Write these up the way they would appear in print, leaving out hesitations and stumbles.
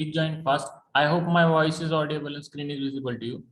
Please join fast. I hope my voice is audible and screen is visible to you.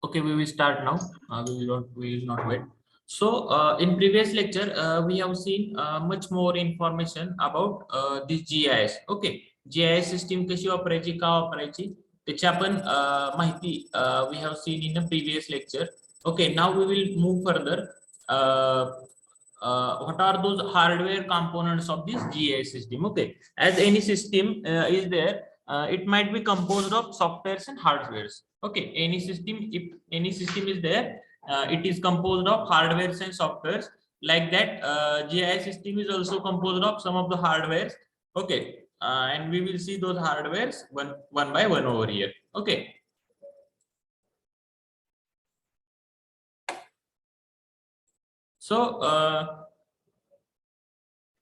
Okay, we will start now. We will not wait. So, in previous lecture, we have seen much more information about this GIS. Okay, GIS system कशी वापरायची, का वापरायची, त्याची आपण माहिती we have seen in the previous lecture. Okay, now we will move further. What are those hardware components of this GIS system? Okay, as any system is there, it might be composed of softwares and hardwares. Okay, any system, if any system is there, it is composed of hardwares and softwares. Like that, GIS system is also composed of some of the hardwares. Okay, and we will see those hardwares one by one over here. Okay. So,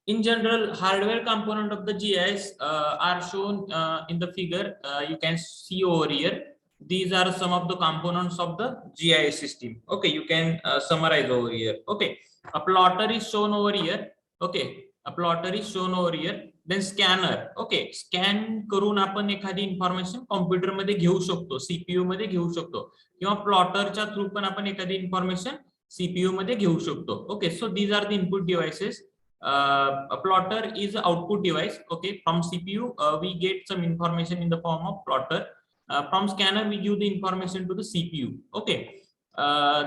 in general, hardware component of the GIS are shown in the figure. You can see over here. These are some of the components of the GIS system. Okay, you can summarize over here. Okay, a plotter is shown over here. Okay, a plotter is shown over here. Then scanner. Okay, scan करून आपण एखादी information computer मध्ये घेऊ शकतो, CPU मध्ये घेऊ शकतो, किंवा प्लॉटरच्या थ्रू पण आपण एखादी इन्फॉर्मेशन सीपीयू मध्ये घेऊ शकतो. Okay, so these are the input devices. A plotter is an output device. Okay, from CPU we get some information in the form of plotter. From scanner we give the information to the CPU. Okay,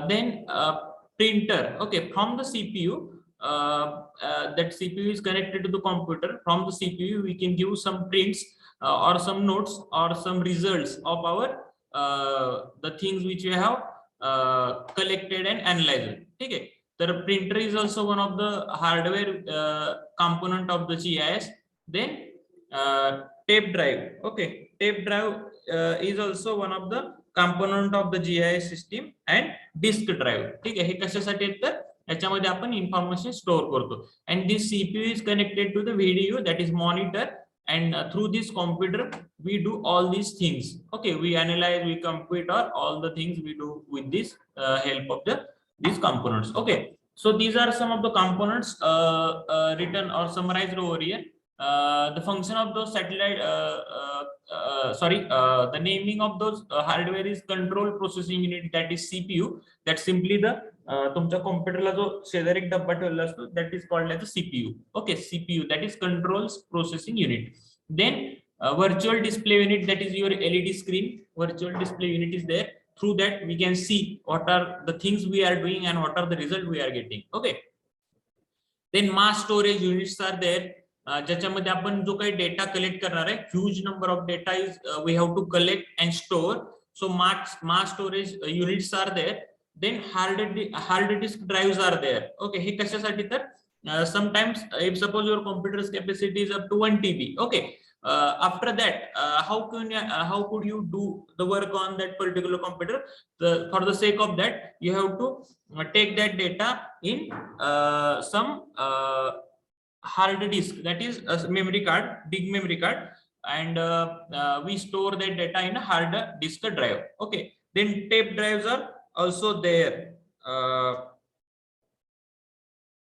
then printer. Okay, from the CPU, that CPU is connected to the computer. From the CPU we can give some prints or some notes or some results of our the things which we have collected and analyzed. Okay. The printer is also one of the hardware component of the GIS. Then tape drive. Okay, tape drive is also one of the component of the GIS system. And disk drive. ठीक आहे, हे कशासाठी आहेत तर याच्यामध्ये आपण information store करतो. And this CPU is connected to the VDU, that is monitor. And through this computer we do all these things. Okay, we analyze, we compute, or all the things we do with this help of the these components. Okay, so these are some of the components written or summarized over here. The function of those satellite the naming of those hardware is control processing unit, that is CPU. That's simply the तुमच्या कॉम्प्युटरला जो शेजारी एक डब्बा ठेवलेला असतो, that is called as a CPU. Okay, CPU, that is controls processing unit. Then virtual display unit, that is your LED screen. Virtual display unit is there. Through that we can see what are the things we are doing and what are the result we are getting. Okay, then mass storage units are there. ज्याच्यामध्ये आपण जो काही data collect करणार आहे, huge number of data is we have to collect and store. So mass storage units are there. Then hard disk drives are there. Okay, हे कशासाठी तर sometimes if suppose your computer's capacity is up to 1 TB. Okay, after that how could you do the work on that particular computer? For the sake of that you have to take that data in some hard disk, that is a memory card, big memory card, and we store that data in a hard disk drive. Okay, then tape drives are also there.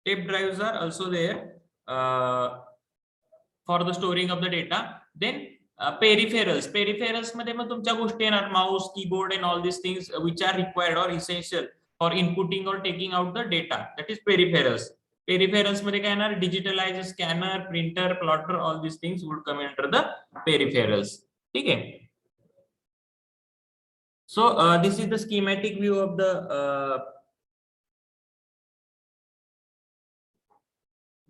Tape drives are also there for the storing of the data. Then peripherals मध्ये मग तुमच्या गोष्टी येणार, mouse, keyboard and all these things which are required or essential for inputting or taking out the data, that is peripherals. Peripherals मध्ये काय येणार, digitalizer, scanner, printer, plotter, all these things would come under the peripherals. ठीक आहे. So this is the schematic view of the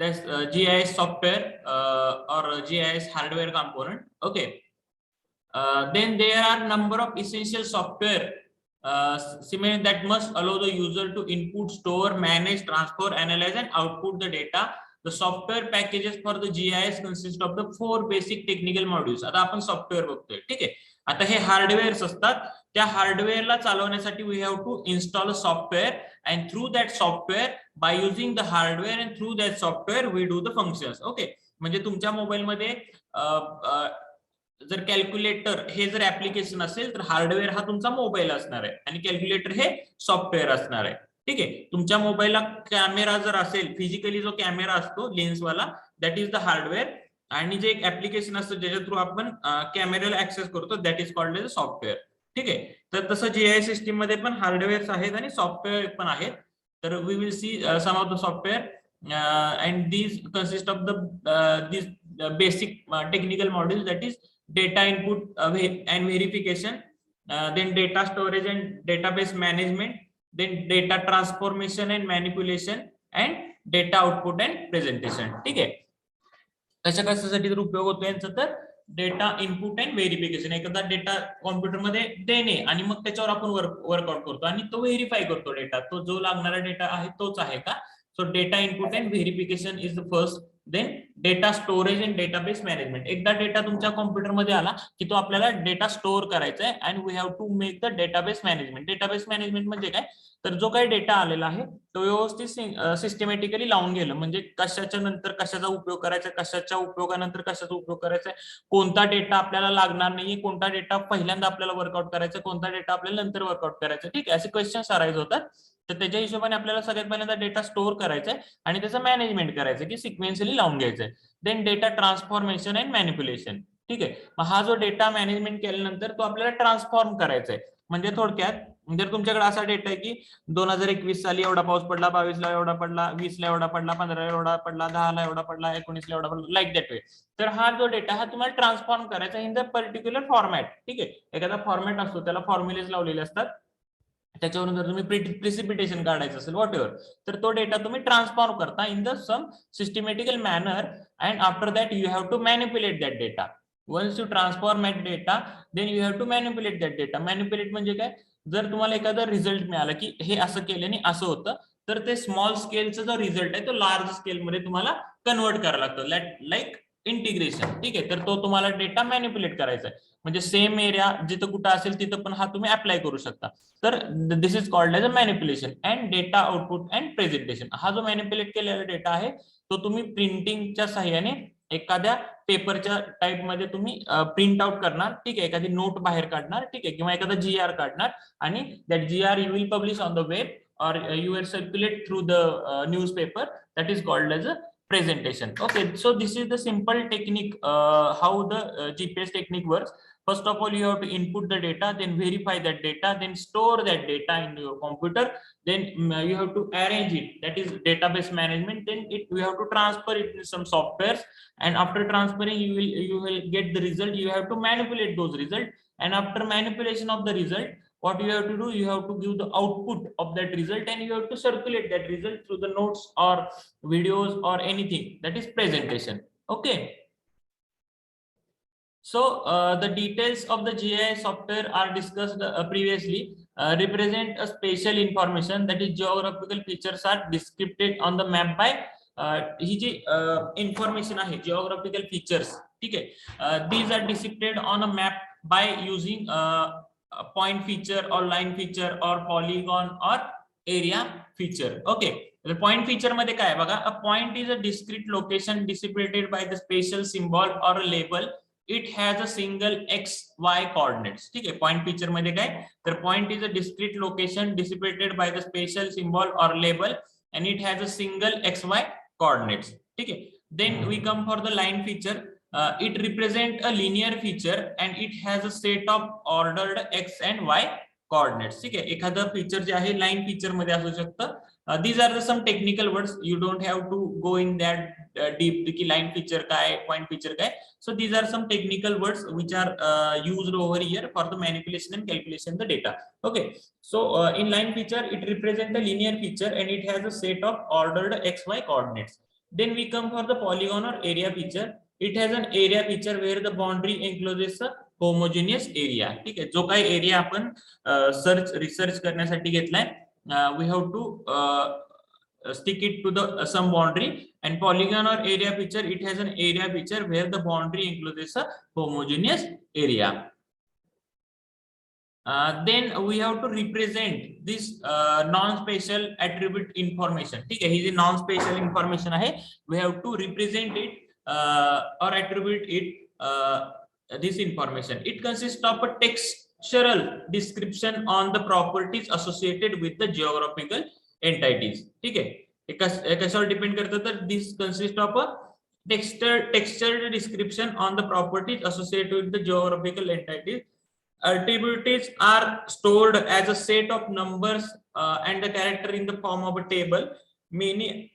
that's GIS software or GIS hardware component. Okay, then there are number of essential software similar that must allow the user to input, store, manage, transfer, analyze and output the data. The software packages for the GIS consist of the 4 basic technical modules. आता आपण software बघतोय. ठीक आहे, आता हे हार्डवेअर्स असतात. त्या हार्डवेअरला चालवण्यासाठी we have to install a software, and through that software, by using the hardware and through that software we do the functions. Okay, म्हणजे तुमच्या मोबाईल मध्ये जर कॅल्क्युलेटर हे जर ऍप्लिकेशन असेल तर हार्डवेअर हा तुमचा मोबाईल असणार आहे आणि कॅल्क्युलेटर हे सॉफ्टवेअर असणार आहे. ठीक आहे, तुमच्या मोबाईलला कॅमेरा जर असेल, फिजिकली जो कॅमेरा असतो लेन्सवाला, दॅट इज द हार्डवेअर, आणि जे एक ऍप्लिकेशन असतं ज्याच्या थ्रू आपण कॅमेऱ्याला ऍक्सेस करतो, that is called as software. ठीक आहे, तर तसं जीआयएस सिस्टीम मध्ये पण हार्डवेअर्स आहेत आणि सॉफ्टवेअर पण आहेत. तर we will see some of the software and these consist of these basic technical modules, that is data input and verification, then data storage and database management, then data transformation and manipulation, and data output and presentation. ठीक आहे, कशासाठी जर उपयोग होतो यांचा तर data input and verification. एखादा data computer मध्ये देणे आणि मग त्याच्यावर आपण वर्कआउट करतो आणि तो व्हेरीफाय करतो डेटा, तो जो लागणारा डेटा आहे तोच आहे का. So data input and verification is the first. Then data storage and database management. एकदा डेटा तुमच्या कॉम्प्युटरमध्ये आला की तो आपल्याला डेटा स्टोअर करायचा आहे, and we have to make the database management. Database management म्हणजे काय, तर जो काही डेटा आलेला आहे तो व्यवस्थित सिस्टमॅटिकली लावून गेलं, म्हणजे कशाच्या नंतर कशाचा उपयोग करायचा, कशाच्या उपयोगानंतर कशाचा उपयोग करायचा, कोणता डेटा आपल्याला लागणार नाहीये, कोणता डेटा पहिल्यांदा आपल्याला वर्कआउट करायचा, कोणता डेटा आपल्याला नंतर वर्कआउट करायचा. ठीक आहे, असे क्वेश्चन्स अराइज होतात. तर त्याच्या हिशोबाने आपल्याला सगळ्यात पहिल्यांदा डेटा स्टोअर करायचा आहे आणि त्याचं मॅनेजमेंट करायचं की सिक्वेन्शियली लावून घ्यायचंय. Then data transformation and manipulation. ठीक आहे, मग हा जो डेटा मॅनेजमेंट केल्यानंतर तो आपल्याला ट्रान्सफॉर्म करायचा आहे. म्हणजे थोडक्यात जर तुमच्याकडे असा डेटा आहे की 2021 साली एवढा पाऊस पडला, 22 ला एवढा पडला, 20 ला एवढा पडला, 15 ला एवढा पडला, 10 ला एवढा पडला, 19 ला एवढा पडला, लाईक दॅट वे. तर हा जो डेटा हा तुम्हाला ट्रान्सफॉर्म करायचा इन द पर्टिक्युलर फॉर्मॅट. ठीक आहे, एखादा फॉर्मॅट असतो त्याला फॉर्म्युलेज लावलेले असतात, त्याच्यावरून जर तुम्ही प्रिसिपिटेशन काढायचं असेल वॉट एव्हर, तर तो डेटा तुम्ही ट्रान्सफॉर्म करता in the some systematical manner, and after that you have to manipulate that data. Once you transform that data, then you have to manipulate that data. Manipulate म्हणजे काय, जर तुम्हाला एखादा result मिळाला की हे असं केल्याने असं होतं, तर ते स्मॉल स्केलचा जो रिझल्ट आहे तो लार्ज स्केलमध्ये तुम्हाला कन्वर्ट करायला लागतो, लाईक इंटिग्रेशन. ठीक आहे, तर तो तुम्हाला डेटा मॅनिप्युलेट करायचा आहे. म्हणजे सेम एरिया जिथं कुठं असेल तिथं पण हा तुम्ही अप्लाय करू शकता. तर this is called as a manipulation. And data output and presentation. हा जो मॅनिप्युलेट केलेला डेटा आहे तो तुम्ही प्रिंटिंगच्या साह्याने एखाद्या पेपरच्या टाइप मध्ये तुम्ही प्रिंट आउट करणार. ठीक आहे, एखादी नोट बाहेर काढणार, ठीक आहे, किंवा एखादा GR काढणार, आणि that GR you will publish on the web or you will circulate through the newspaper, that is called as a presentation. Okay, so this is the simple technique how the GPS technique works. First of all, you have to input the data, then verify that data, then store that data in your computer, then you have to arrange it, that is database management, then you have to transfer it to some softwares, and after transferring you will get the result. You have to manipulate those results, and after manipulation of the result, what you have to do, you have to give the output of that result, and you have to circulate that result through the notes or videos or anything, that is presentation. Okay, so the details of the GIS software are discussed previously. Represent a spatial information, that is geographical features are described on the map by ही जी information आहे geographical features, ठीक आहे. These are depicted on a map by using a point feature or line feature or polygon or area feature. Okay, the point feature मध्ये काय बघा, a point is a discrete location distributed by the spatial symbol or a label. It has a single x y coordinates. ठीक आहे, point feature मध्ये काय, तर point is a discrete location distributed by the spatial symbol or label and it has a single x y coordinates. ठीक आहे, then we come for the line feature. It represent a linear feature and it has a set of ordered x and y coordinates. ठीक आहे, एखादं feature जे आहे line feature मध्ये असू शकतं. These are the some technical words. You don't have to go in that deep की line feature काय, point feature काय. So these are some technical words which are used over here for the manipulation and calculation the data. Okay, so in line feature it represents a linear feature and it has a set of ordered xy coordinates. Then we come for the polygon or area feature. It has an area feature where the boundary encloses a homogeneous area. ठीक आहे, जो काही area आपण research करण्यासाठी घेतलाय, we have to stick it to the some boundary. And polygon or area feature, it has an area feature where the boundary encloses a homogeneous area. Then we have to represent this non-spatial attribute information. ठीक आहे, ही जी non-spatial information आहे, we have to represent it or attribute it this information. It consists of a textual description on the properties associated with the geographical entities. ठीक आहे, कशावर depend करतं, तर this consists of a textual description on the properties associated with the geographical entities. Attributes are stored as a set of numbers and the character in the form of a table. Many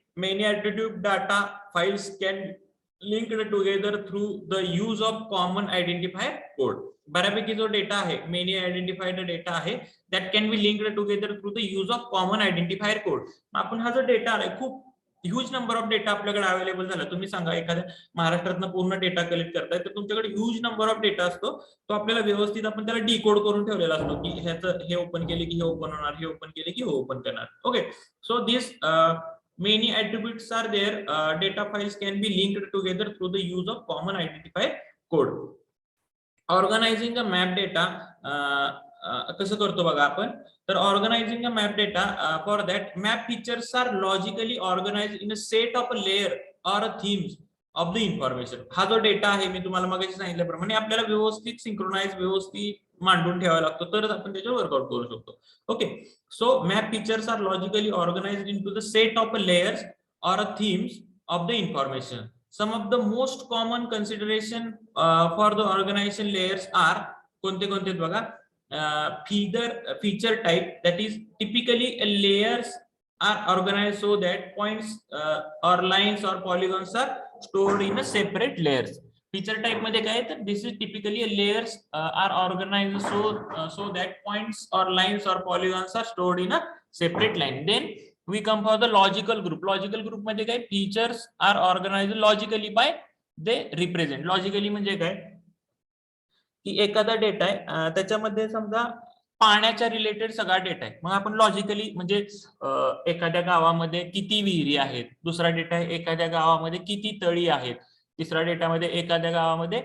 attribute data files can linked together through the use of common identifier code. बऱ्यापैकी जो data आहे, many identified data आहे, that can be linked together through the use of common identifier code. आपण हा जो data आहे, खूप huge number of data आपल्याकडे अवेलेबल झाला. तुम्ही सांगा, एखाद्या महाराष्ट्रातनं पूर्ण डेटा कलेक्ट करताय, तर तुमच्याकडे ह्यूज नंबर ऑफ डेटा असतो. तो आपल्याला व्यवस्थित आपण त्याला डिकोड करून ठेवलेला असतो की ह्याचं हे ओपन केले की हे ओपन होणार, हे ओपन केले की हे ओपन करणार. Okay, so this many attributes are there. Data files can be linked together through the use of common identifier code. Organizing a map data कसं करतो बघा आपण, तर organizing a map data, for that map features are logically organized in a set of a layer or a themes of the information. हा जो data आहे, मी तुम्हाला मगाशी सांगितल्याप्रमाणे आपल्याला व्यवस्थित सिंक्रोनाइज, व्यवस्थित मांडून ठेवावा लागतो, तरच आपण त्याच्यावर वर्कआउट करू शकतो. Okay, so map features are logically organised into the set of layers or themes of the information. Some of the most common consideration for the organization layers are कोणते कोणते बघा, feature type, that is typically layers are organized so that points or lines or polygons are stored in a separate layers. Feature type मध्ये काय, तर this is typically layers are organized so that points or lines or polygons are stored in a separate line. Then we come for the logical group. Logical group मध्ये काय, features are organized logically by they represent. Logically म्हणजे काय, की एखादा data आहे, त्याच्यामध्ये समजा पाण्याच्या रिलेटेड सगळा डेटा आहे, मग आपण लॉजिकली म्हणजे एखाद्या गावामध्ये किती विहिरी आहेत, दुसरा डेटा आहे एखाद्या गावामध्ये किती तळी आहेत, तिसरा डेटामध्ये एखाद्या गावामध्ये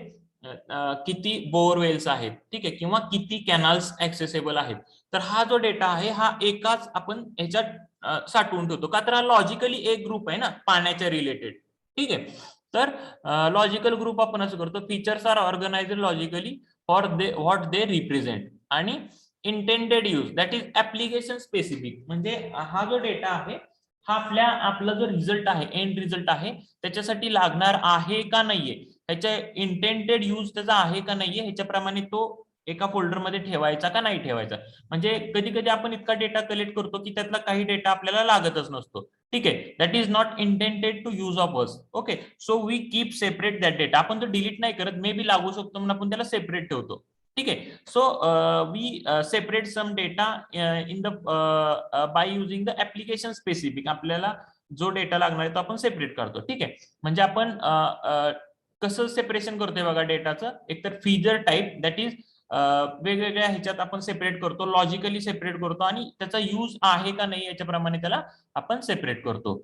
किती बोरवेल्स आहेत, ठीक आहे, किंवा किती कॅनल्स ऍक्सेसेबल आहेत. तर हा जो डेटा आहे हा एकाच आपण ह्याच्यात साठवून ठेवतो, का तर हा लॉजिकली एक ग्रुप आहे ना पाण्याच्या रिलेटेड. ठीक आहे, तर लॉजिकल ग्रुप आपण असं करतो, features are organized logically for the what they represent. आणि intended use that is application specific, म्हणजे हा जो डेटा आहे हा आपला जो रिझल्ट आहे, एंड रिझल्ट आहे, त्याच्यासाठी लागणार आहे का नाहीये, ह्याच्या इंटेंडेड यूज त्याचा आहे का नाहीये, ह्याच्याप्रमाणे तो एका फोल्डरमध्ये ठेवायचा का नाही ठेवायचा. म्हणजे कधी कधी आपण इतका डेटा कलेक्ट करतो की त्यातला काही डेटा आपल्याला लागतच नसतो. ठीक आहे, that is not intended to use of us. Okay, so we keep separate that data. आपण तो डिलीट नाही करत, मे बी लागू शकतो म्हणून आपण त्याला सेपरेट ठेवतो. ठीक आहे, so we separate some data in the by using the application specific. आपल्याला जो डेटा लागणार आहे तो आपण सेपरेट करतो. ठीक आहे, म्हणजे आपण कसं सेपरेशन करतोय बघा डेटाचं, एकतर फीचर टाईप दॅट इज वेगवेगळ्या ह्याच्यात आपण सेपरेट करतो, लॉजिकली सेपरेट करतो, आणि त्याचा यूज आहे का नाही याच्याप्रमाणे त्याला आपण सेपरेट करतो.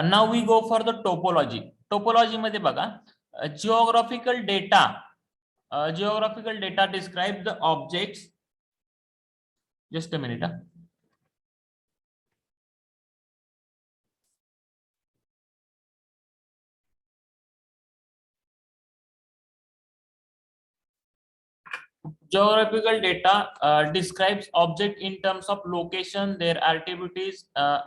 Now we go for the topology. Topology मध्ये बघा, geographical data, geographical data describes the objects. Just a minute. Geographical data describes object in terms of location, their activities,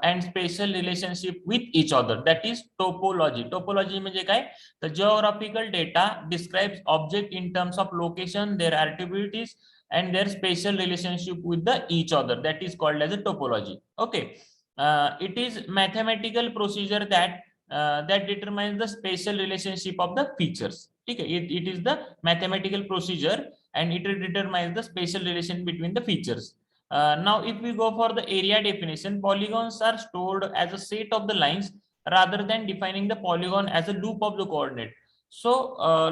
and spatial relationship with each other. That is topology. Topology म्हणजे काय, तर geographical data describes object in terms of location, their activities, and their spatial relationship with the each other. That is called as a topology. Okay, it is mathematical procedure that determines the spatial relationship of the features. Okay, it is the mathematical procedure and it determines the spatial relation between the features. Now if we go for the area definition, polygons are stored as a set of the lines rather than defining the polygon as a loop of the coordinate. So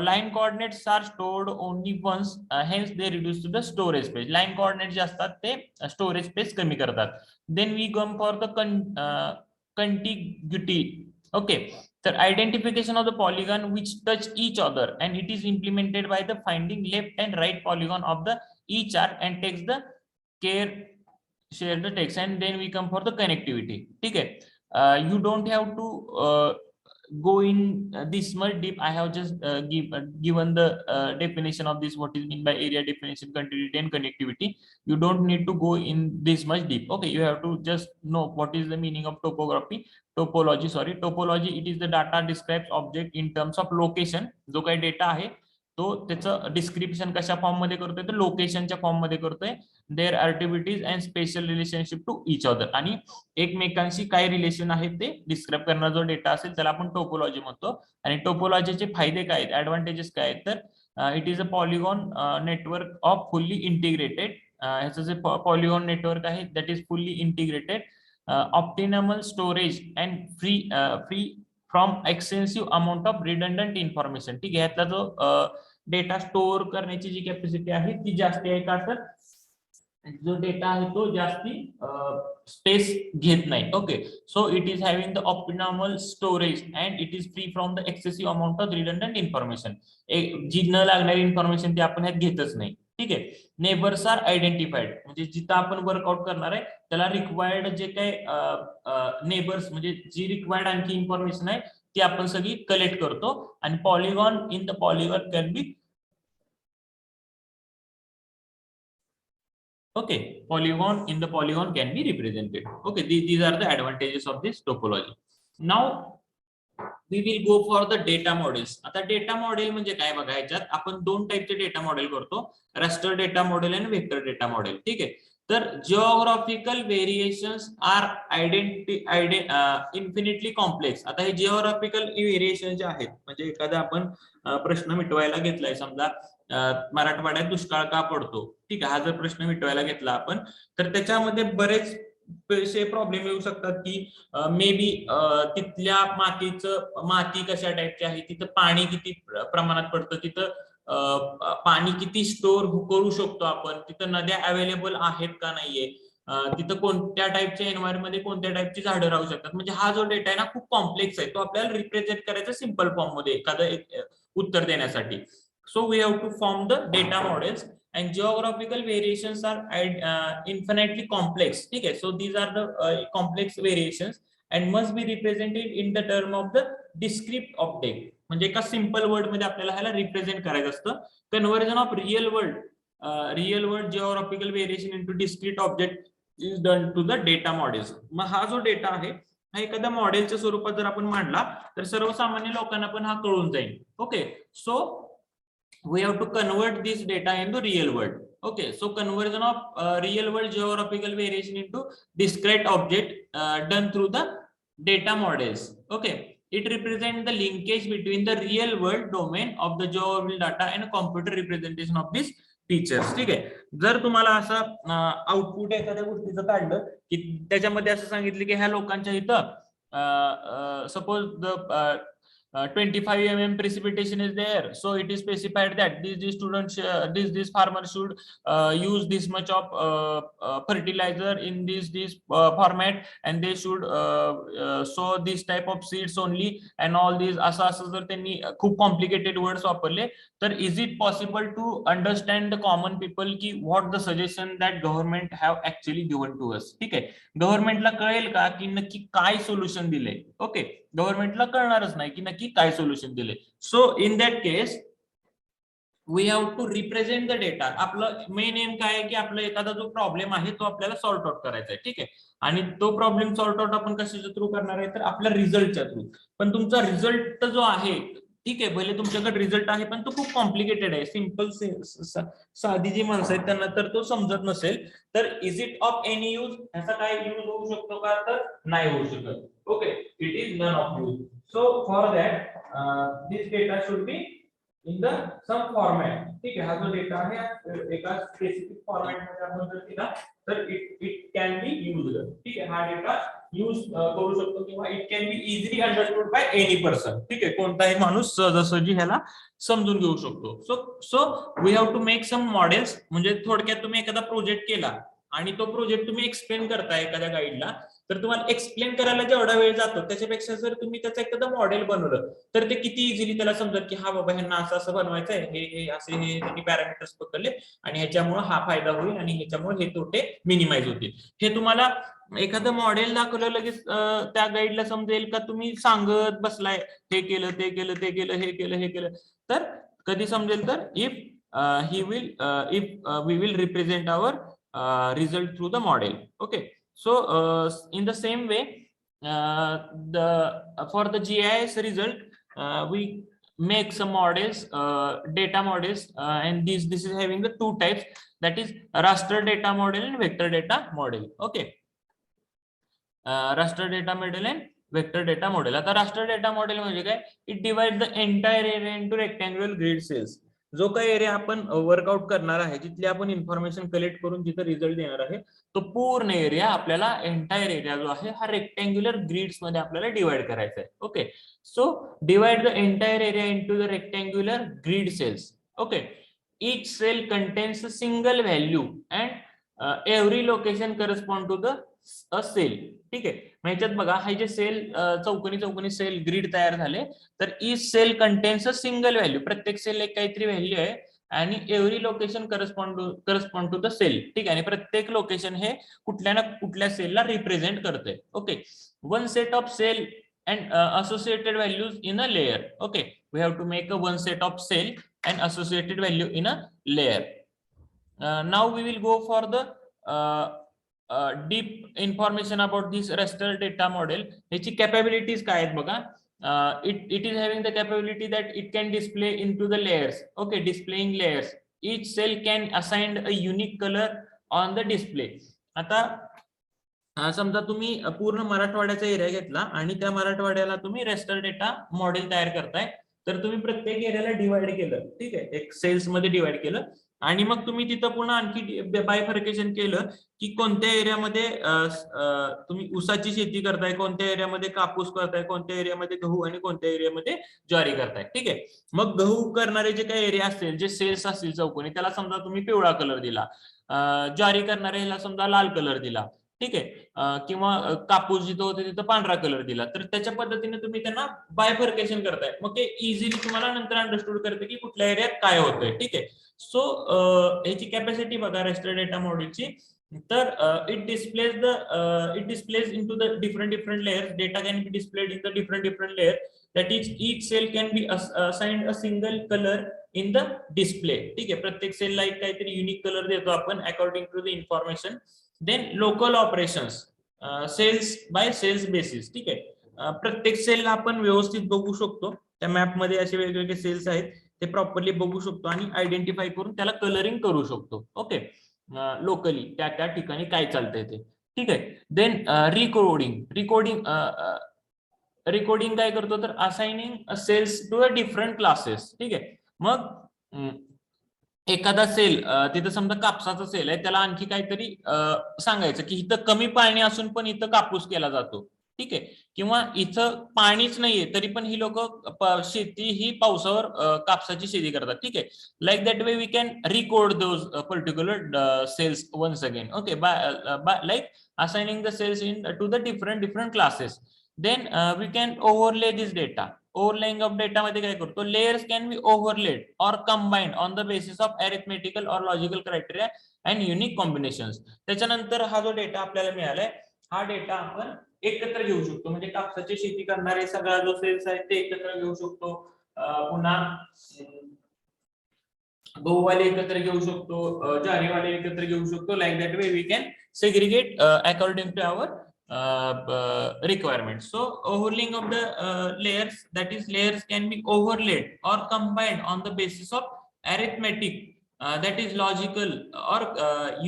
line coordinates are stored only once, hence they reduce to the storage space. Line coordinates जे असतात ते storage space कमी करतात. Then we come for the contiguity. Okay, the identification of the polygon which touch each other, and it is implemented by the finding left and right polygon of the each arc and takes the care share the text. And then we come for the connectivity. Okay, you don't have to go in this much deep. I have just given the definition of this, what is mean by area definition, continuity and connectivity. You don't need to go in this much deep. Okay, you have to just know what is the meaning of topology. Topology, it is the data describes object in terms of location. जो काही data आहे तो त्याचं description कशा form मध्ये करतोय, तर लोकेशनच्या form मध्ये करतोय. Their activities and spatial relationship to each other, आणि एकमेकांशी काय रिलेशन आहे ते डिस्क्राईब करणारा जो डेटा असेल त्याला आपण टोपोलॉजी म्हणतो. आणि टोपोलॉजीचे फायदे काय आहेत, ऍडव्हान्टेजेस काय आहेत, तर it is a polygon network off fully integrated. ह्याचं जे पॉलिगॉन नेटवर्क आहे that is fully integrated, optimal storage and free from extensive amount of redundant information. ठीक आहे, ह्यातला जो डेटा स्टोअर करण्याची जी कॅपॅसिटी आहे ती जास्त आहे का, तर जो डेटा आहे तो जास्ती स्पेस घेत नाही. Okay, so it is having the optimal storage and it is free from the excessive amount of redundant information. जी न लागणारी इन्फॉर्मेशन ती आपण ह्यात घेतच नाही. ठीक आहे, नेबर्स आर आयडेंटिफाईड, म्हणजे जिथं आपण वर्कआउट करणार आहे त्याला रिक्वायर्ड जे काही नेबर्स, म्हणजे जी रिक्वायर्ड आणखी इन्फॉर्मेशन आहे ती आपण सगळी कलेक्ट करतो. आणि polygon in the polygon can be okay, polygon in the polygon can be represented. Okay, these are the advantages of this topology. Now we will go for the data models. आता data model म्हणजे काय बघा, ह्याच्यात आपण दोन टाईपचे data model करतो, raster data model आणि वेक्टर डेटा मॉडेल. ठीक आहे, तर geographical variations are infinitely complex. आता हे जिओग्राफिकल व्हेरिएशन जे आहेत, म्हणजे एखादा आपण प्रश्न मिटवायला घेतलाय, समजा मराठवाड्यात दुष्काळ का पडतो, ठीक आहे, हा जर प्रश्न मिटवायला घेतला आपण, तर त्याच्यामध्ये बरेच पैसे प्रॉब्लेम येऊ शकतात की मे बी तिथल्या माती कशा टाईपची आहे, तिथं पाणी किती प्रमाणात पडतं, तिथं पाणी किती स्टोअर करू शकतो आपण, तिथं नद्या अवेलेबल आहेत का नाहीये, तिथं कोणत्या टाईपच्या एन्व्हायरमेंट मध्ये कोणत्या टाईपची झाडं राहू शकतात. म्हणजे हा जो डेटा आहे ना खूप कॉम्प्लेक्स आहे, तो आपल्याला रिप्रेझेंट करायचा सिम्पल फॉर्म मध्ये एखादं उत्तर देण्यासाठी. So we have to form the data models, and geographical variations are infinitely complex. Okay, so these are the complex variations and must be represented in the term of the discrete object. म्हणजे एका simple word मध्ये आपल्याला ह्याला represent करायचं असतं. Conversion of real world real world geographical variation into discrete object is done to the data models. मग हा जो data आहे हा एखाद्या मॉडेलच्या स्वरूपात जर आपण मांडला तर सर्वसामान्य लोकांना पण हा कळून जाईल. Okay, so we have to convert this data into real world. Okay, so conversion of real world geographical variation into discrete object done through the data models. Okay, it represents the linkage between the real world domain of the geographical data and computer representation of these features. ठीक आहे, जर तुम्हाला असं output एखाद्या गोष्टीचं काढलं की त्याच्यामध्ये असं सांगितलं की ह्या लोकांच्या इथं suppose the 25 mm precipitation is there, so it is specified that these students this farmer should use this much of fertilizer in this format, and they should sow this type of seeds only and all these. असं जर त्यांनी खूप complicated words वापरले तर is it possible to understand the common people की what the suggestion that government have actually given to us. ठीक आहे, गव्हर्नमेंटला कळेल का की नक्की काय सोल्युशन दिले. ओके, गव्हर्नमेंटला कळणारच नाही की नक्की काय सोल्युशन दिले. So in that case we have to represent the data. आपलं मेन एम काय आहे की आपला एखादा जो प्रॉब्लेम आहे तो आपल्याला सॉर्ट आउट करायचा आहे. ठीक आहे, आणि तो प्रॉब्लेम सॉर्ट आउट आपण कशाच्या थ्रू करणार आहे तर आपल्या रिझल्टच्या थ्रू. पण तुमचा रिझल्ट जो आहे, ठीक आहे, भले तुमच्याकडे रिझल्ट आहे पण तो खूप कॉम्प्लिकेटेड आहे. सिंपल साधी जी माणसं आहेत त्यांना तर तो समजत नसेल तर is it of any use, ह्याचा काय यूज होऊ शकतो का तर नाही होऊ शकत. Okay, it is none of use. So for that this data should be in the some format. ठीक आहे, हा जो डेटा आहे एका स्पेसिफिक फॉर्मॅट मध्ये आपण जर दिला तर इट कॅन बी यूज्ड. ठीक आहे, हा डेटा यूज करू शकतो किंवा it can be easily understood by any person. ठीक आहे, कोणताही माणूस सहजासहजी ह्याला समजून घेऊ शकतो. So we have to make some models. म्हणजे थोडक्यात तुम्ही एखादा प्रोजेक्ट केला आणि तो प्रोजेक्ट तुम्ही एक्सप्लेन करताय एखाद्या गाईडला, तर तुम्हाला एक्सप्लेन करायला जेवढा वेळ जातो त्याच्यापेक्षा जर तुम्ही त्याचं एखादं मॉडेल बनवलं तर ते किती इझिली त्याला समजेल की हा बाबा ह्यांना असं असं बनवायचं आहे, हे असे हे त्यांनी पॅरामीटर्स पकडले आणि ह्याच्यामुळे हा फायदा होईल आणि ह्याच्यामुळे हे तोटे मिनिमाइज होतील. हे तुम्हाला एखादं मॉडेल दाखवलं लगेच त्या गाईडला समजेल का तुम्ही सांगत बसलाय हे केलं ते केलं ते केलं हे केलं हे केलं. तर कधी समजेल तर if we will represent our result through the model. Okay, so in the same way for the GIS result we make some models, data models, and this is having the two types, that is raster data model and vector data model. Okay, raster data model and vector data model. आता raster data model म्हणजे काय, it divides the entire area into rectangular grid cells. जो काही area आपण workout करणार आहे, जिथली आपण information collect करून जिथे रिझल्ट देणार आहे, तो पूर्ण एरिया आपल्याला एंटायर एरिया जो आहे हा रेक्टँग्युलर ग्रिड्स मध्ये आपल्याला डिवाइड करायचा आहे. Okay, so divide the entire area into the rectangular grid cells. Okay, each cell contains a single value and every location correspond to the a cell. ठीक आहे, ह्याच्यात बघा हे जे सेल चौकोनी सेल ग्रिड तयार झाले तर each cell contains a single value. प्रत्येक cell एक काहीतरी व्हॅल्यू आहे आणि every location correspond to the cell. ठीक आहे, आणि प्रत्येक लोकेशन हे कुठल्या ना कुठल्या सेलला रिप्रेझेंट करते. Okay, one set of cell and associated values in a layer. Okay, we have to make a one set of cell and associated value in a layer. Now we will go for the deep information about this raster data model. ह्याची capabilities काय आहेत बघा. It is having the capability that it can display into the layers. Okay, displaying layers. Each cell can assign a unique color on the display. आता समजा तुम्ही पूर्ण मराठवाड्याचा area घेतला आणि त्या मराठवाड्याला तुम्ही रेस्टर डेटा मॉडेल तयार करताय, तर तुम्ही प्रत्येक एरियाला डिवाइड केलं. ठीक आहे, एक सेल्स मध्ये डिवाइड केलं आणि मग तुम्ही तिथं पुन्हा आणखी बायफर्केशन केलं की कोणत्या एरियामध्ये तुम्ही ऊसाची शेती करताय, कोणत्या एरियामध्ये कापूस करताय, कोणत्या एरियामध्ये गहू आणि कोणत्या एरियामध्ये ज्वारी करताय. ठीक आहे, मग गहू करणारे जे काही एरिया असतील, जे सेल्स असतील चौकोनी, त्याला समजा तुम्ही पिवळा कलर दिला. ज्वारी करणारे ह्याला समजा लाल कलर दिला. ठीक आहे, किंवा कापूस जिथं होते तिथं पांढरा कलर दिला. तर त्याच्या पद्धतीने तुम्ही त्यांना बायफर्केशन करताय. मग ते इझिली तुम्हाला नंतर अंडरस्टूड करते की कुठल्या एरियात काय होतंय. ठीक आहे, सो ह्याची कॅपॅसिटी बघा रेस्टर डेटा मॉडेलची. तर it displays into the different layers. Data can be displayed in the different layer. That each cell can be assigned a single color in the display. ठीक आहे, प्रत्येक सेलला एक काहीतरी युनिक कलर देतो आपण according to the information. Then local operations, cells by cells basis. ठीक आहे, प्रत्येक सेलला आपण व्यवस्थित बघू शकतो. त्या मॅप मध्ये असे वेगवेगळे सेल्स आहेत ते प्रॉपरली बघू शकतो आणि आयडेंटिफाय करून त्याला कलरिंग करू शकतो. ओके, लोकली त्या त्या ठिकाणी काय चालतंय ते. ठीक आहे. देन रिकोडिंग काय करतो तर assigning cells to a different classes. ठीक आहे, मग एखादा सेल तिथं समजा कापसाचा सेल आहे, त्याला आणखी काहीतरी सांगायचं की इथं कमी पाणी असून पण इथं कापूस केला जातो. ठीक आहे, किंवा इथं पाणीच नाहीये तरी पण ही लोक शेती ही पावसावर कापसाची शेती करतात. ठीक आहे, like that way we can recode those particular cells once again. Okay, by like assigning the cells in to the different classes. Then we can overlay this data. Overlaying of data मध्ये काय करतो, layers can be overlaid or combined on the basis of arithmetical or logical criteria and unique combinations. त्याच्यानंतर हा जो data आपल्याला मिळालाय, हा data आपण एकत्र घेऊ शकतो. म्हणजे कापसाची शेती करणारे सगळा जो सेल्स आहे ते एकत्र घेऊ शकतो. पुन्हा गहूवाले एकत्र घेऊ शकतो, ज्वारीवाले एकत्र घेऊ शकतो. Like that way we can segregate according to our requirements. So overlaying of the layers, that is layers can be overlaid or combined on the basis of arithmetic, that is logical or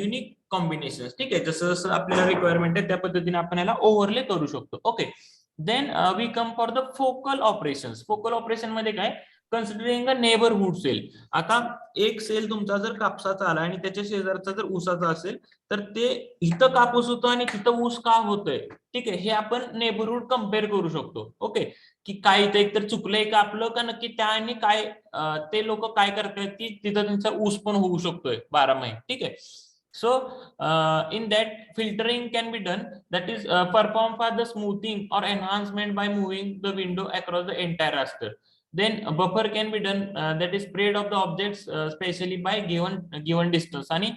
unique combinations. ठीक आहे, जसं जसं आपल्याला requirement आहे त्या पद्धतीने आपण याला ओव्हरले करू शकतो. Okay, then we come for the focal operations. Focal operation मध्ये काय, कन्सिडरिंग अ नेबरहुड सेल. आता एक सेल तुमचा जर कापसाचा आला आणि त्याच्या शेजारचा जर ऊसाचा असेल तर ते इथं कापूस होतो आणि तिथं ऊस का होतोय. ठीक आहे, हे आपण नेबरहुड कम्पेअर करू शकतो. ओके, की काय इथं एकतर चुकलंय का आपलं, का नक्की त्याने काय ते लोक काय करतायत की तिथं त्यांचा ऊस पण होऊ शकतोय 12 महिने. ठीक आहे, so in that filtering can be done, that is performed for the smoothing or enhancement by moving the window across the entire raster. Then buffer can be done, that is spread of the objects specially by given distance आणि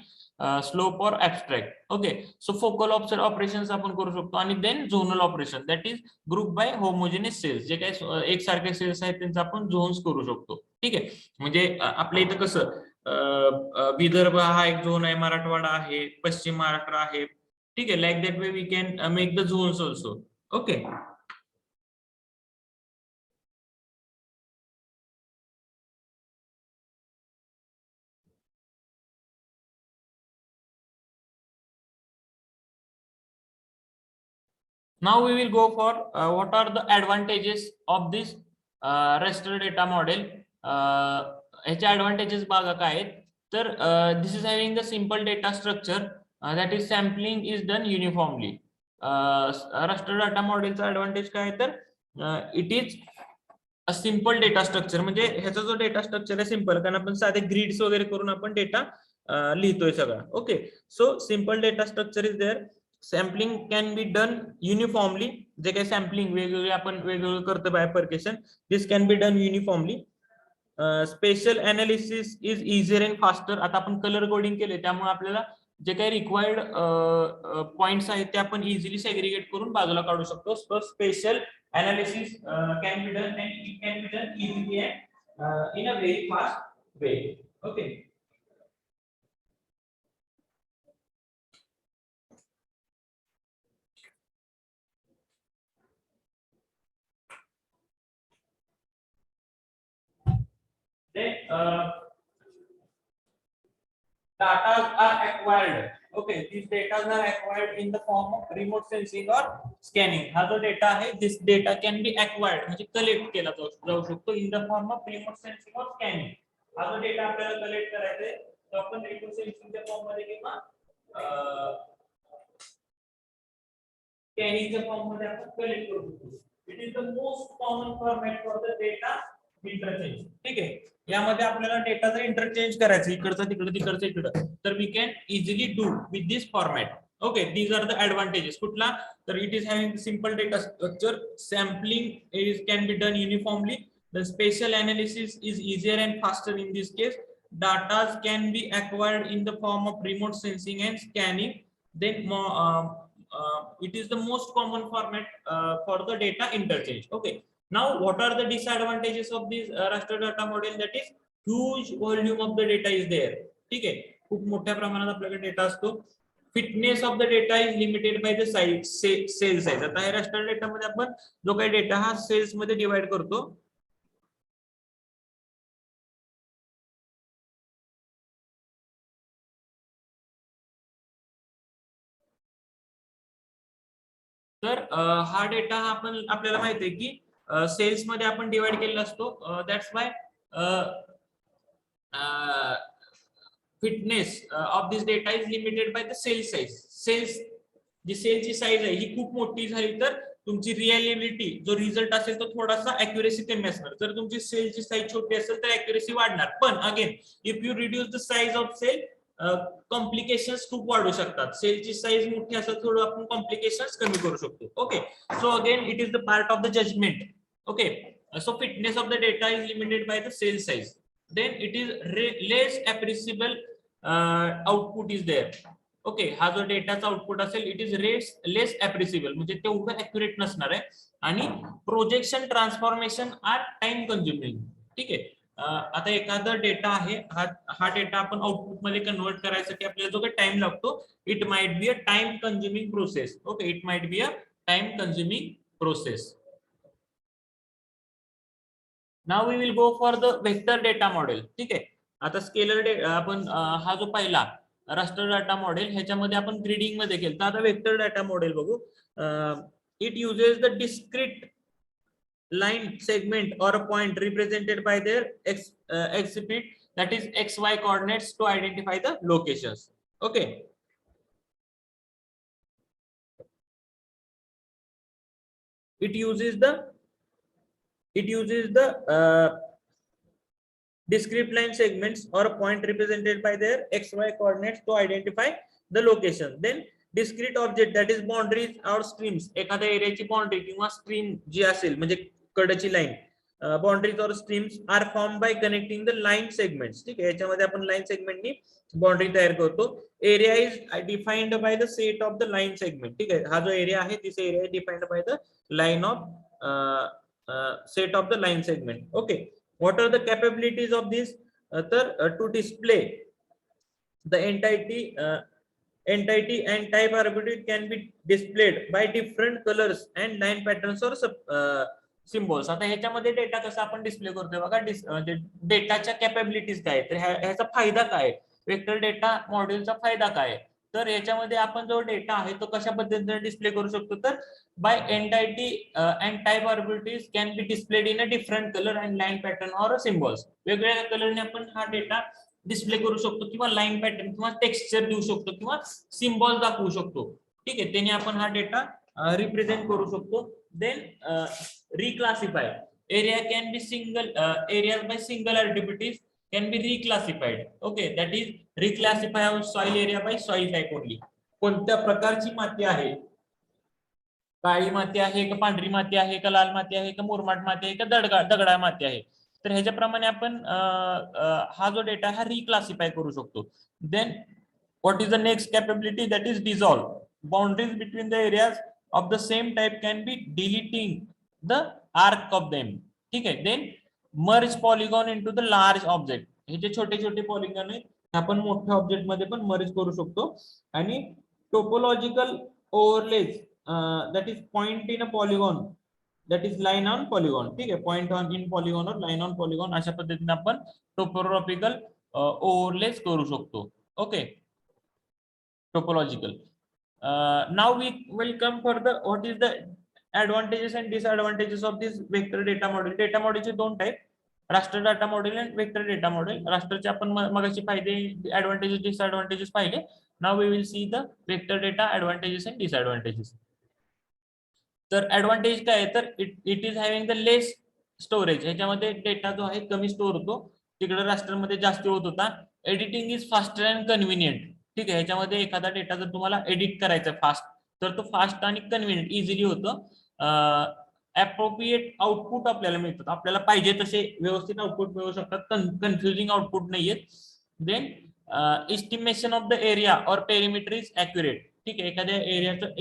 slope or abstract. Okay, so focal operations आपण करू शकतो. आणि then zonal operation, that is group by homogeneous cells. जे काही एकसारखे sales आहेत त्यांचा आपण झोन्स करू शकतो. ठीक आहे, म्हणजे आपल्या इथं कसं विदर्भ हा एक झोन आहे, मराठवाडा आहे, पश्चिम महाराष्ट्र आहे. ठीक आहे, like that way we can make the zones also. Okay, now we will go for what are the advantages of this raster data model. ह्याचे ऍडव्हान्टेजेस बघा काय आहेत तर this is having the simple data structure, that is sampling is done uniformly. Raster data मॉडेलचा advantage काय तर it is a simple data structure. म्हणजे ह्याचा जो डेटा स्ट्रक्चर आहे सिम्पल, कारण आपण साधे ग्रिड्स वगैरे करून आपण डेटा लिहितोय सगळा. Okay, so simple data structure is there. Sampling can be done uniformly. जे काही सॅम्पलिंग वेगवेगळे आपण वेगवेगळं करतो bifurcation, this can be done uniformly. Spatial analysis is easier and faster. आता आपण कलर कोडिंग केले त्यामुळे आपल्याला जे काही रिक्वायर्ड पॉइंट्स आहेत ते आपण इझिली सेग्रिगेट करून बाजूला काढू शकतो. So special analysis can be done and it can be done easily and in a very fast way. Okay, then data are acquired. Okay, these data are acquired in the form of remote sensing or scanning. हा जो data आहे, this data can be acquired म्हणजे collect केला जाऊ शकतो in the form of remote sensing or scanning. हा जो data आपल्याला कलेक्ट करायचा आहे तो आपण remote sensing च्या फॉर्म मध्ये किंवा scanning च्या फॉर्म मध्ये आपण कलेक्ट करू शकतो. It is the most common format for the data interchange. ठीक आहे, यामध्ये आपल्याला डेटा जर इंटरचेंज करायचं इकडचं तिकडं तिकडचं इकडं तर we can easily do with this format. Okay, these are the advantages. कुठला तर it is having simple data structure, sampling is can be done uniformly, the spatial analysis is easier and faster in this case, data can be acquired in the form of remote sensing and scanning, then it is the most common format for the data interchange. Okay, now what are the disadvantages of this raster data model? That is huge volume of the data is there. ठीक आहे, खूप मोठ्या प्रमाणात आपल्याकडे data असतो. Fitness of the data is limited by the size cell size. आता हे raster डेटामध्ये आपण जो काही डेटा हा सेल्स मध्ये डिवाइड करतो. तर हा डेटा आपण आपल्याला माहिती आहे की सेल्स मध्ये आपण डिवाइड केलेला असतो. That's why fitness of this data is limited by the cell size. जी सेलची साईज आहे ही खूप मोठी झाली तर तुमची रिअलिबिलिटी जो रिझल्ट असेल तो थोडासा अॅक्युरेसी कमी असणार. जर तुमची सेलची साईज छोटी असेल तर अॅक्युरेसी वाढणार. पण again if you reduce the size of cell complications खूप वाढू शकतात. सेलची साईज मोठी असेल थोडं आपण कॉम्प्लिकेशन्स कमी करू शकतो. Okay, so again it is the part of the judgement. Okay, so fitness of the data is limited by the cell size. Then it is less appreciable output is there. Okay, हा जो डेटाचा output असेल it is less अप्रिसिबल, म्हणजे तेवढं accurate नसणार आहे. आणि projection transformation are time कंझ्युमिंग. ठीक आहे, आता एखादा डेटा आहे, हा डेटा आपण आउटपुट मध्ये कन्वर्ट करायसाठी आपल्याला जो काही टाइम लागतो it might be a time consuming process. Okay, it might be a time consuming process. Now we will go for the vector data model. ठीक आहे, आता स्केलर डेटा आपण हा जो पहिला रास्टर डाटा मॉडेल ह्याच्यामध्ये आपण ग्रीडिंग मध्ये केलं. तर आता वेक्टर डाटा मॉडेल बघू. It uses the discrete line segment or a point represented by their exhibit, that is xy coordinates, to identify the locations. Okay, it uses the discrete line segments or a point represented by their xy coordinates to identify the location. Then discrete object, that is boundaries or streams. एखाद्या एरियाची boundary किंवा stream जी असेल म्हणजे कडची line, boundaries or streams are formed by connecting the line segments. ठीक आहे, याच्यामध्ये आपण line सेगमेंटनी boundary तयार करतो. Area is defined by the set of the line segment. ठीक आहे, हा जो एरिया आहे this area is defined by the line of set of the line segment. Okay, what are the capabilities of this? To display the entity and type arbitrary can be displayed by different colors and line patterns or symbols. आता ह्याच्यामध्ये data कसा आपण display करतोय बघा. डेटाच्या capabilities काय, तर ह्याचा फायदा काय, वेक्टर डेटा मॉडेलचा फायदा काय. तर याच्यामध्ये आपण जो डेटा आहे तो कशा पद्धतीने डिस्प्ले करू शकतो, तर by entity and type attributes can be displayed in a different colour and line pattern or symbols. वेगवेगळ्या कलरने आपण हा डेटा डिस्प्ले करू शकतो किंवा लाईन पॅटर्न किंवा टेक्स्चर देऊ शकतो किंवा सिम्बॉल दाखवू शकतो. ठीक आहे, त्याने आपण हा डेटा रिप्रेझेंट करू शकतो. Then reclassify area can be single areas by single activities can be reclassified. Okay, that is reclassify our soil area by soil type only. कोणत्या प्रकारची माती आहे, काळी माती आहे का पांढरी माती आहे का लाल माती आहे का मुरमाड माती आहे का दगडा माती आहे, तर ह्याच्याप्रमाणे आपण हा जो डेटा हा रिक्लासिफाय करू शकतो. Then what is the next capability, that is dissolve boundaries between the areas of the same type can be deleting the arc of them. ठीक आहे, then merge polygon into the large object. हे जे छोटे छोटे polygon आहेत आपण मोठ्या object मध्ये पण मर्ज करू शकतो. आणि topological overlays, that is point in a polygon, that is line on polygon. ठीक आहे, point on in polygon or line on polygon, अशा पद्धतीने आपण टोपोग्राफिकल ओव्हरलेज करू शकतो. Okay, topological. Now we will come for the what is the advantages and disadvantages of this vector data model. Data मॉडेलचे दोन type, raster data model आणि vector data model. रास्टरचे आपण मगाशी फायदे ऍडव्हान्टेजेस डिसएडव्हान्टेजेस पाहिले. Now we will see the vector data advantages and disadvantages. तर advantage काय आहे, तर it is having the less storage. ह्याच्यामध्ये डेटा जो आहे कमी स्टोर होतो, तिकडे रास्टर मध्ये जास्त होत होता. Editing is faster and convenient. ठीक आहे, ह्याच्यामध्ये एखादा डेटा जर तुम्हाला एडिट करायचा फास्ट, तर तो फास्ट आणि कन्व्हिनियंट इझिली होतं. अप्रोप्रिएट आउटपुट आपल्याला मिळतात, आपल्याला पाहिजे तसे व्यवस्थित आउटपुट मिळू शकतात, कन्फ्युजिंग आउटपुट नाहीयेत. Then estimation of the area और पेरिमीटर इज ॲक्युरेट. ठीक आहे, एखाद्या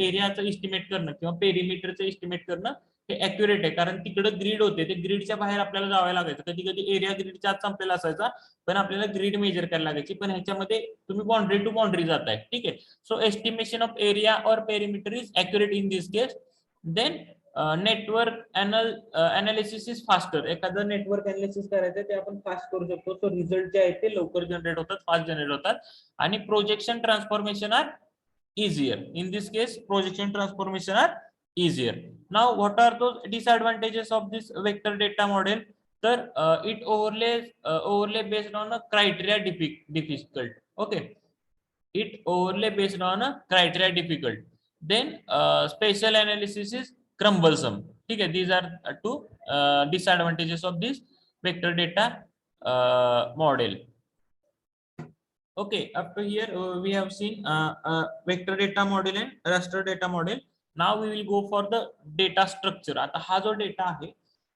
एरियाचं इस्टिमेट करणं किंवा पेरिमीटरचं इस्टिमेट करणं हे अॅक्युरेट आहे, कारण तिकडे ग्रीड होते, ते ग्रीडच्या बाहेर आपल्याला जावं लागायचं. कधी कधी एरिया ग्रीडच्या आत संपलेला असायचा, पण आपल्याला ग्रीड मेजर करायला लागायची. पण ह्याच्यामध्ये तुम्ही बाउंड्री टू बाउंड्री जाताय. ठीक आहे. सो एस्टिमेशन ऑफ एरिया और perimeter is accurate in this case. Then network analysis is faster. एखादं नेटवर्क अनालिसिस करायचं ते आपण फास्ट करू शकतो. सो रिझल्ट जे आहेत ते लवकर जनरेट होतात, फास्ट जनरेट होतात. आणि projection transformation are easier. In this case, projection transformation are easier. Now, what are those disadvantages of this vector data model? Sir, it overlay based on a criteria difficult. Okay, it overlay based on a criteria difficult. Then spatial analysis is cumbersome. Okay, these are two disadvantages of this vector data model. Okay, up to here we have seen vector data model and raster data model. Now we will go for the data structure. आता हा जो data आहे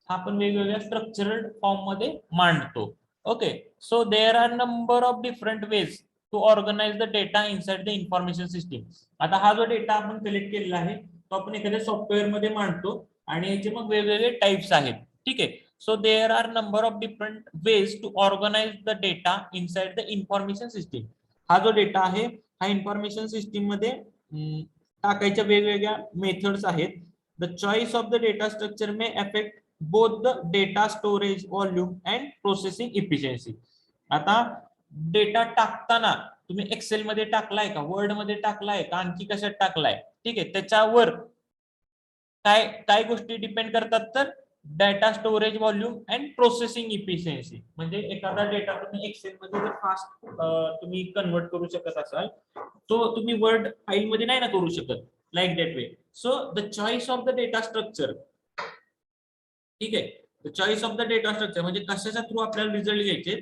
हा आपण वेगवेगळ्या structural form मध्ये मांडतो. Okay, so there are number of different ways to organise the data inside the information system. आता हा जो डेटा आपण कलेक्ट केलेला आहे तो आपण एखाद्या सॉफ्टवेअर मध्ये मांडतो आणि याचे मग वेगवेगळे टाइप्स आहेत. ठीक आहे. So there are number of different ways to organize the data inside the information system. हा जो डेटा आहे हा इन्फॉर्मेशन सिस्टीम मध्ये टाकायच्या वेगवेगळ्या मेथड्स आहेत. The choice of the data structure may affect both the data storage volume and processing efficiency. आता data टाकताना तुम्ही एक्सेल मध्ये टाकलाय का, वर्ड मध्ये टाकलाय का, आणखी कशात टाकलाय, ठीक आहे, त्याच्यावर काय काय गोष्टी डिपेंड करतात, तर data storage volume and processing efficiency. म्हणजे एखादा डेटा तुम्ही एक्सेल मध्ये जर फास्ट तुम्ही कन्वर्ट करू शकत असाल तो तुम्ही वर्ड फाईल मध्ये नाही ना करू शकत, like that way. So the choice of the data structure, ठीक आहे, the choice of the data structure म्हणजे कशाच्या थ्रू आपल्याला रिझल्ट घ्यायचे,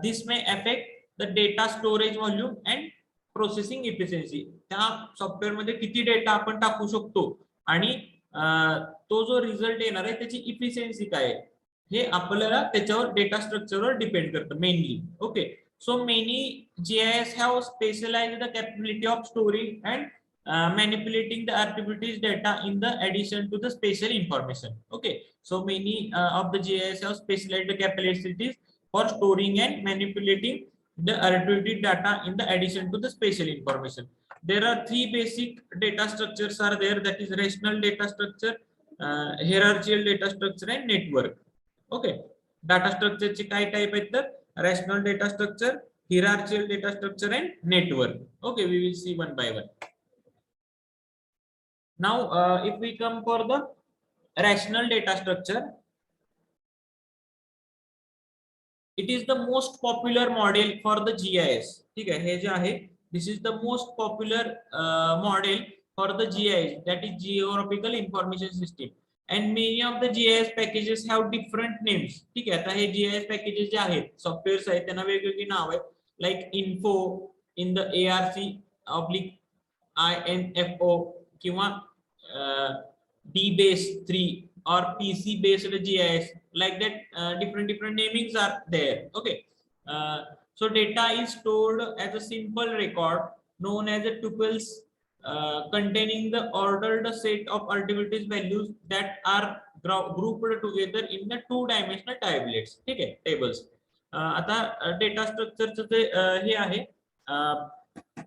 this may affect the data storage volume and processing efficiency. त्या सॉफ्टवेअर मध्ये किती डेटा आपण टाकू शकतो आणि तो जो रिझल्ट येणार आहे त्याची इफिशियन्सी काय आहे हे आपल्याला त्याच्यावर डेटा स्ट्रक्चरवर डिपेंड करतं mainly. Okay, so many GIS have specialized the capability of storing and manipulating the activities data in the addition to the spatial information. Okay, so many of the GIS have specialized the capabilities for storing and manipulating the activity data in the addition to the spatial information. There are three basic data structures are there, that is rational data structure, hierarchical data structure and network. Okay, data structure चे काय type आहेत, तर rational data structure, hierarchical data structure and network. Okay, we will see one by one. Now if we come for the rational data structure, it is the most popular model for the GIS. ठीक आहे, हे जे आहे this is the most popular model for the GIS, that is geographical information system, and many of the GIS packages have different names. ठीक आहे, आता हे GIS packages जे आहेत softwares आहेत त्यांना वेगवेगळी नाव आहेत, like info in the ARC/INFO किंवा DBase3 or PC based GIS, like that. Different namings are there. Okay, so data is stored as a simple record known as a tuples, containing the ordered set of activities values that are grouped together in the two-dimensional tablets. ठीक आहे, tables. आता data स्ट्रक्चरचं ते हे आहे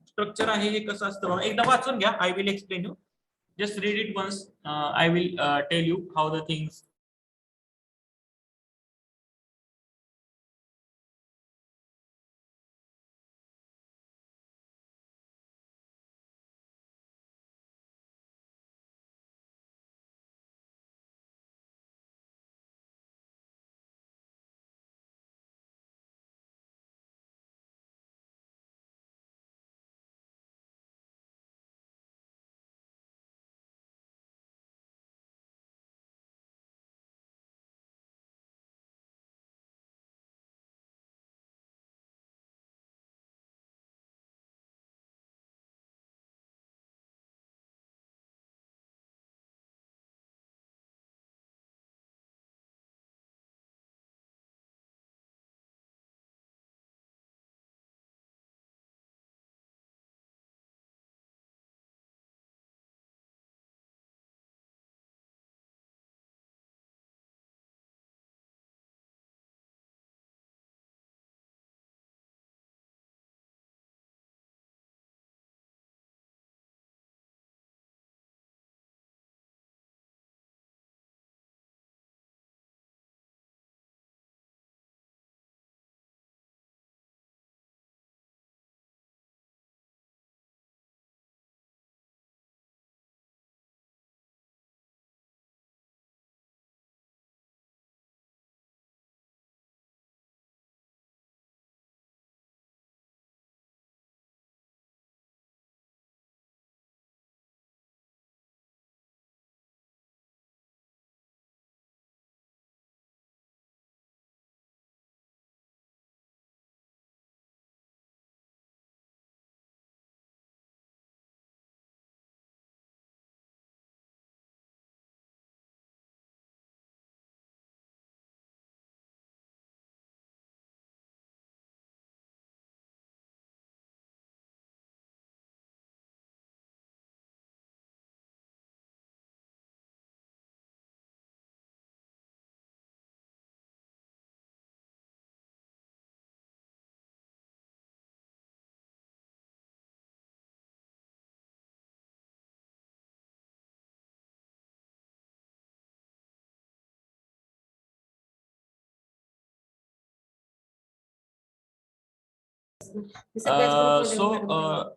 structure आहे, हे कसं असतं बघा, एकदा वाचून घ्या. I will explain you, just read it once. I will tell you how the things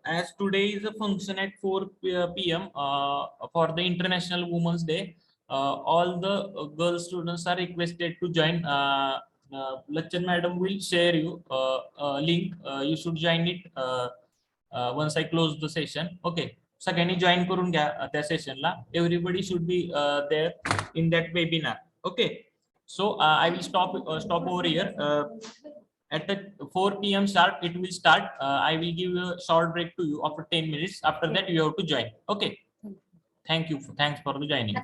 As today is a function at 4 p.m. For the International Women's Day, all the girl students are requested to join. Lachan madam will share you link. You should join it once I close the session. Okay. सगळ्यांनी join करून घ्या त्या sessionला. Everybody should be there in that webinar. Okay. So I will stop over here. At the 4 p.m. sharp, it will start. I will give a short break to you after 10 minutes. After that, you have to join. Okay. Thank you. Thanks for the joining.